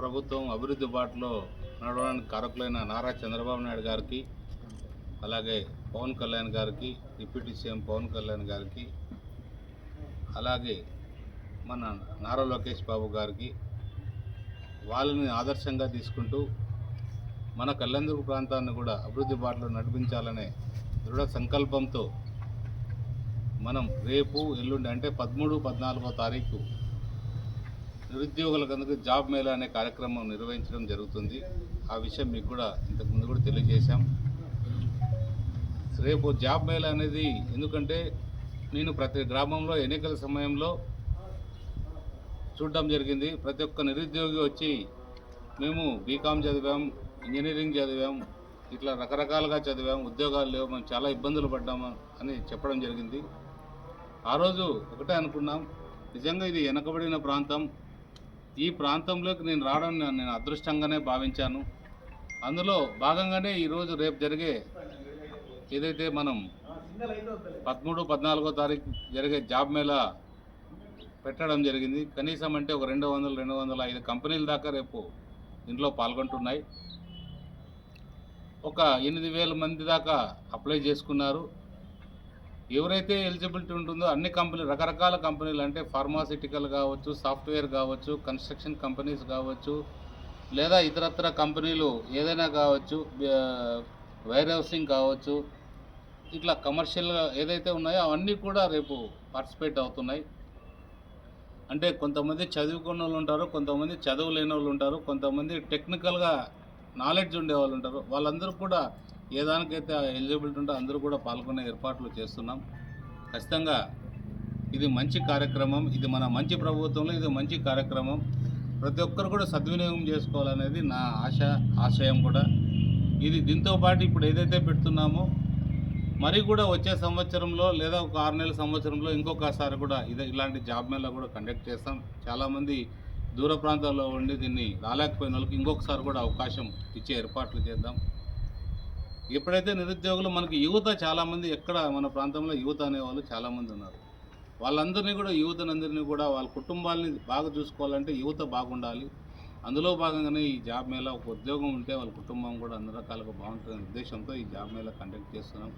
ప్రభుత్వం అభివృద్ధి బాటలో నడవడానికి కారకులైన నారా చంద్రబాబు నాయుడు గారికి, అలాగే పవన్ కళ్యాణ్ గారికి, డిప్యూటీ సీఎం పవన్ కళ్యాణ్ గారికి, అలాగే మన నారా లోకేష్ బాబు గారికి, వాళ్ళని ఆదర్శంగా తీసుకుంటూ మన కళ్యాణదుర్గ ప్రాంతాన్ని కూడా అభివృద్ధి బాటలో నడిపించాలనే దృఢ సంకల్పంతో మనం రేపు ఎల్లుండి అంటే 13, 14వ తారీఖు నిరుద్యోగులకు జాబ్ మేళా అనే కార్యక్రమం నిర్వహించడం జరుగుతుంది. ఆ విషయం మీకు కూడా ఇంతకుముందు కూడా తెలియజేశాం. రేపు జాబ్ మేళా అనేది ఎందుకంటే నేను ప్రతి గ్రామంలో ఎన్నికల సమయంలో చూడడం జరిగింది. ప్రతి ఒక్క నిరుద్యోగి వచ్చి మేము బీకామ్ చదివాం, ఇంజనీరింగ్ చదివాం, ఇట్లా రకరకాలుగా చదివాం, ఉద్యోగాలు లేవు, మేము చాలా ఇబ్బందులు పడ్డాము అని చెప్పడం జరిగింది. ఆ రోజు ఒకటే అనుకున్నాం, నిజంగా ఇది వెనకబడిన ప్రాంతం, ఈ ప్రాంతంలోకి నేను రావడం నేను అదృష్టంగానే భావించాను. అందులో భాగంగానే ఈరోజు రేపు జరిగే ఏదైతే మనం 13, 14వ తారీఖు జరిగే జాబ్ మేళా పెట్టడం జరిగింది. కనీసం అంటే ఒక 200, 205 కంపెనీల దాకా రేపు దీంట్లో పాల్గొంటున్నాయి. ఒక 8,000 మంది దాకా అప్లై చేసుకున్నారు. ఎవరైతే ఎలిజిబిలిటీ ఉంటుందో అన్ని కంపెనీలు, రకరకాల కంపెనీలు అంటే ఫార్మాసిటికల్ కావచ్చు, సాఫ్ట్వేర్ కావచ్చు, కన్స్ట్రక్షన్ కంపెనీస్ కావచ్చు, లేదా ఇతరత్ర కంపెనీలు ఏదైనా కావచ్చు, వైర్ హౌసింగ్ కావచ్చు, ఇట్లా కమర్షియల్ ఏదైతే ఉన్నాయో అవన్నీ కూడా రేపు పార్టిసిపేట్ అవుతున్నాయి. అంటే కొంతమంది చదువుకున్న వాళ్ళు ఉంటారు, కొంతమంది చదువు లేని వాళ్ళు ఉంటారు, కొంతమంది టెక్నికల్గా నాలెడ్జ్ ఉండేవాళ్ళు ఉంటారు. వాళ్ళందరూ కూడా ఏ దానికైతే ఎలిజిబిలిటీ ఉంటే అందరూ కూడా పాల్గొనే ఏర్పాట్లు చేస్తున్నాం. ఖచ్చితంగా ఇది మంచి కార్యక్రమం, ఇది మన మంచి ప్రభుత్వంలో ఇది మంచి కార్యక్రమం. ప్రతి ఒక్కరు కూడా సద్వినియోగం చేసుకోవాలనేది నా ఆశయం కూడా. ఇది దీంతో పాటు ఇప్పుడు ఏదైతే పెడుతున్నామో మరి కూడా వచ్చే సంవత్సరంలో లేదా ఒక 6 నెలల సంవత్సరంలో ఇంకొకసారి కూడా ఇలాంటి జాబ్ మేళా కూడా కండక్ట్ చేస్తాం. చాలామంది దూర ప్రాంతాల్లో ఉండి దీన్ని రాలేకపోయిన వాళ్ళకి ఇంకొకసారి కూడా అవకాశం ఇచ్చే ఏర్పాట్లు చేద్దాం. ఎప్పుడైతే నిరుద్యోగులు మనకి యువత చాలామంది ఎక్కడ మన ప్రాంతంలో యువత అనేవాళ్ళు చాలామంది ఉన్నారు. వాళ్ళందరినీ కూడా యువతనందరినీ కూడా వాళ్ళ కుటుంబాలని బాగా చూసుకోవాలంటే యువత బాగుండాలి. అందులో భాగంగానే ఈ జాబ్ మేళా ఒక ఉద్యోగం ఉంటే వాళ్ళ కుటుంబం కూడా అన్ని రకాలుగా బాగుంటుందనే ఉద్దేశంతో ఈ జాబ్ మేళా కండక్ట్ చేస్తున్నాం.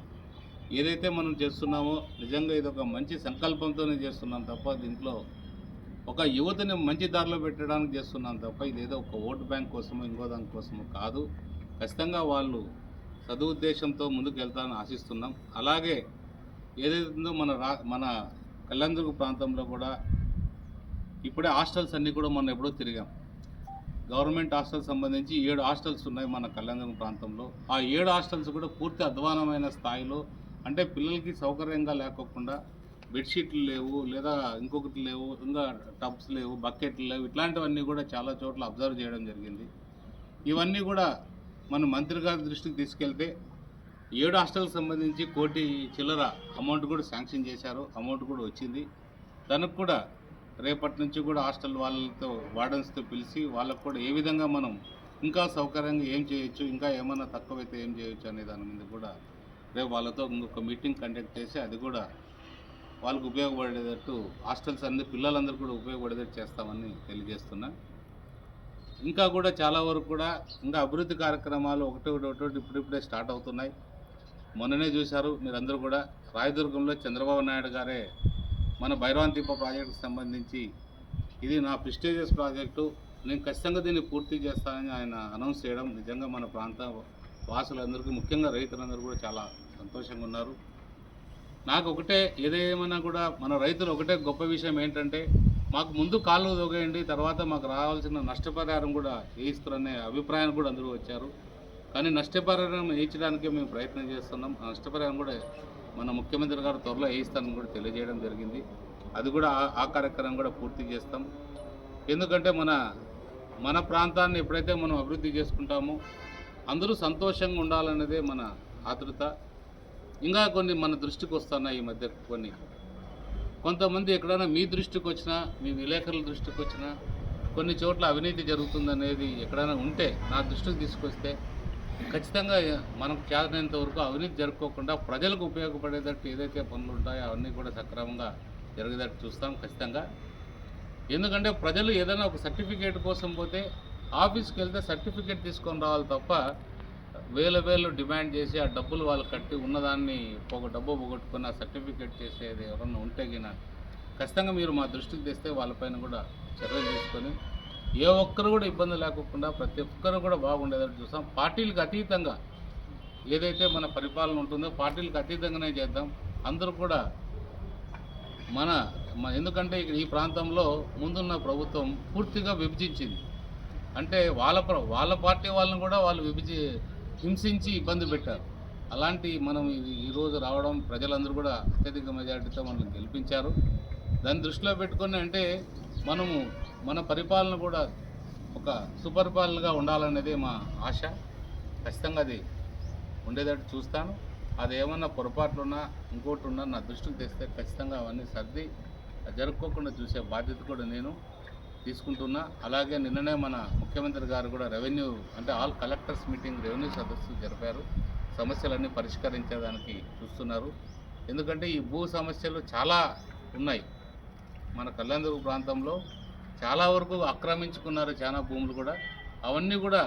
ఏదైతే మనం చేస్తున్నామో నిజంగా ఇది ఒక మంచి సంకల్పంతోనే చేస్తున్నాం తప్ప దీంట్లో ఒక యువతని మంచి దారిలో పెట్టడానికి చేస్తున్నాం తప్ప ఇదేదో ఒక ఓటు బ్యాంక్ కోసమో ఇంకో దానికోసమో కాదు. ఖచ్చితంగా వాళ్ళు సదుద్దేశంతో ముందుకు వెళ్తారని ఆశిస్తున్నాం. అలాగే ఏదైతుందో మన కళ్యాణదుర్గ ప్రాంతంలో కూడా ఇప్పుడే హాస్టల్స్ అన్నీ కూడా మనం ఎప్పుడో తిరిగాం. గవర్నమెంట్ హాస్టల్స్ సంబంధించి 7 హాస్టల్స్ ఉన్నాయి మన కళ్యాణదుర్గ ప్రాంతంలో. ఆ 7 హాస్టల్స్ కూడా పూర్తి అధ్వానమైన స్థాయిలో, అంటే పిల్లలకి సౌకర్యంగా లేకోకుండా బెడ్షీట్లు లేవు, లేదా ఇంకొకటి లేవు, ఇంకా టబ్స్ లేవు, బకెట్లు లేవు, ఇట్లాంటివన్నీ కూడా చాలా చోట్ల అబ్జర్వ్ చేయడం జరిగింది. ఇవన్నీ కూడా మన మంత్రి గారి దృష్టికి తీసుకెళ్తే 7 హాస్టల్కి సంబంధించి 1 కోటి చిల్లర అమౌంట్ కూడా శాంక్షన్ చేశారు. అమౌంట్ కూడా వచ్చింది. దానికి కూడా రేపటి నుంచి కూడా హాస్టల్ వాళ్ళతో వార్డెన్స్తో పిలిచి వాళ్ళకు కూడా ఏ విధంగా మనం ఇంకా సౌకర్యంగా ఏం చేయొచ్చు, ఇంకా ఏమైనా తక్కువైతే ఏం చేయొచ్చు అనే దాని మీద కూడా రేపు వాళ్ళతో ఇంకొక మీటింగ్ కండక్ట్ చేసి అది కూడా వాళ్ళకు ఉపయోగపడేటట్టు హాస్టల్స్ పిల్లలందరూ కూడా ఉపయోగపడేటట్టు చేస్తామని తెలియజేస్తున్నా. ఇంకా కూడా చాలా వరకు కూడా ఇంకా అభివృద్ధి కార్యక్రమాలు ఒకటి ఇప్పుడిప్పుడే స్టార్ట్ అవుతున్నాయి. మొన్ననే చూశారు మీరందరూ కూడా, రాయదుర్గంలో చంద్రబాబు నాయుడు గారే మన భైరవాంతిప్ప ప్రాజెక్టుకు సంబంధించి ఇది నా ప్రెస్టీజియస్ ప్రాజెక్టు, నేను ఖచ్చితంగా దీన్ని పూర్తి చేస్తానని ఆయన అనౌన్స్ చేయడం నిజంగా మన ప్రాంత వాసులందరికీ, ముఖ్యంగా రైతులందరూ కూడా చాలా సంతోషంగా ఉన్నారు. నాకు ఒకటే ఏదేమైనా కూడా మన రైతులు ఒకటే గొప్ప విషయం ఏంటంటే మాకు ముందు కాళ్ళు తోగేయండి, తర్వాత మాకు రావాల్సిన నష్టపరిహారం కూడా వేయిస్తారనే అభిప్రాయం కూడా అందరూ వచ్చారు. కానీ నష్టపరిహారం వేయించడానికే మేము ప్రయత్నం చేస్తున్నాం. ఆ నష్టపరిహారం కూడా మన ముఖ్యమంత్రి గారు త్వరలో వేయిస్తారని కూడా తెలియజేయడం జరిగింది. అది కూడా ఆ కార్యక్రమం కూడా పూర్తి చేస్తాం. ఎందుకంటే మన ప్రాంతాన్ని ఎప్పుడైతే మనం అభివృద్ధి చేసుకుంటామో అందరూ సంతోషంగా ఉండాలనేదే మన ఆతృత. ఇంకా కొన్ని మన దృష్టికి వస్తున్నాయి ఈ మధ్య కొంతమంది ఎక్కడైనా మీ దృష్టికి వచ్చినా, మీ విలేకరుల దృష్టికి వచ్చినా కొన్ని చోట్ల అవినీతి జరుగుతుందనేది ఎక్కడైనా ఉంటే నా దృష్టికి తీసుకొస్తే ఖచ్చితంగా మనకు చేతనంత వరకు అవినీతి జరుపుకోకుండా ప్రజలకు ఉపయోగపడేటట్టు ఏదైతే పనులు ఉంటాయో అవన్నీ కూడా సక్రమంగా జరిగేటట్టు చూస్తాం ఖచ్చితంగా. ఎందుకంటే ప్రజలు ఏదైనా ఒక సర్టిఫికేట్ కోసం పోతే ఆఫీస్కి వెళ్తే సర్టిఫికేట్ తీసుకొని రావాలి తప్ప వేలు డిమాండ్ చేసి ఆ డబ్బులు వాళ్ళు కట్టి ఉన్నదాన్ని ఒక డబ్బు పోగొట్టుకుని ఆ సర్టిఫికేట్ చేసేది ఎవరన్నా ఉంటే గిన ఖచ్చితంగా మీరు మా దృష్టికి తెస్తే వాళ్ళపైన కూడా చర్యలు తీసుకొని ఏ ఒక్కరు కూడా ఇబ్బంది లేకుండా ప్రతి ఒక్కరు కూడా బాగుండేదని చూస్తాం. పార్టీలకు అతీతంగా ఏదైతే మన పరిపాలన ఉంటుందో పార్టీలకు అతీతంగానే చేద్దాం. అందరూ కూడా ఎందుకంటే ఇక్కడ ఈ ప్రాంతంలో ముందున్న ప్రభుత్వం పూర్తిగా విభజించింది. అంటే వాళ్ళ పార్టీ వాళ్ళని కూడా వాళ్ళు హింసించి ఇబ్బంది పెట్టారు. అలాంటి మనం ఈరోజు రావడం ప్రజలందరూ కూడా అత్యధిక మెజార్టీతో మనల్ని గెలిపించారు. దాన్ని దృష్టిలో పెట్టుకొని అంటే మన పరిపాలన కూడా ఒక సుపరిపాలనగా ఉండాలనేది మా ఆశ. ఖచ్చితంగా అది ఉండేటట్టు చూస్తాను. అది ఏమన్నా పొరపాట్లున్నా ఇంకోటి ఉన్నా నా దృష్టికి తెస్తే ఖచ్చితంగా అవన్నీ సర్ది జరుపుకోకుండా చూసే బాధ్యత కూడా నేను తీసుకుంటున్నా. అలాగే నిన్ననే మన ముఖ్యమంత్రి గారు కూడా రెవెన్యూ అంటే ఆల్ కలెక్టర్స్ మీటింగ్ రెవెన్యూ సదస్సు జరిపారు. సమస్యలన్నీ పరిష్కరించేదానికి చూస్తున్నారు. ఎందుకంటే ఈ భూ సమస్యలు చాలా ఉన్నాయి. మన కళ్యాణదుర్గ ప్రాంతంలో చాలా వరకు ఆక్రమించుకున్నారు చాలా భూములు కూడా. అవన్నీ కూడా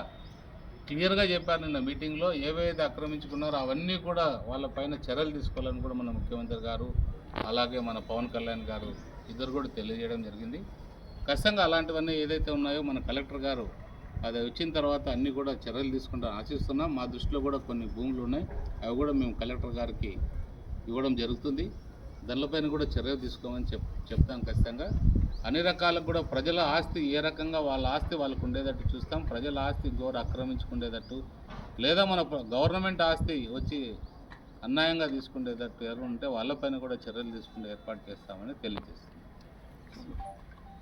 క్లియర్గా చెప్పారు నిన్న మీటింగ్లో. ఏవైతే ఆక్రమించుకున్నారో అవన్నీ కూడా వాళ్ళపైన చర్యలు తీసుకోవాలని కూడా మన ముఖ్యమంత్రి గారు అలాగే మన పవన్ కళ్యాణ్ గారు ఇద్దరు కూడా తెలియజేయడం జరిగింది. ఖచ్చితంగా అలాంటివన్నీ ఏదైతే ఉన్నాయో మన కలెక్టర్ గారు అది వచ్చిన తర్వాత అన్నీ కూడా చర్యలు తీసుకుంటారని ఆశిస్తున్నాం. మా దృష్టిలో కూడా కొన్ని భూములు ఉన్నాయి, అవి కూడా మేము కలెక్టర్ గారికి ఇవ్వడం జరుగుతుంది. దానిపైన కూడా చర్యలు తీసుకోమని చెప్తాం. ఖచ్చితంగా అన్ని రకాలకు కూడా ప్రజల ఆస్తి ఏ రకంగా వాళ్ళ ఆస్తి వాళ్ళకు ఉండేటట్టు చూస్తాం. ప్రజల ఆస్తి ఇంకోరు ఆక్రమించుకునేటట్టు లేదా మన గవర్నమెంట్ ఆస్తి వచ్చి అన్యాయంగా తీసుకునేటట్టు ఎవరు ఉంటే వాళ్ళపైన కూడా చర్యలు తీసుకునే ఏర్పాటు చేస్తామని తెలియజేస్తాం.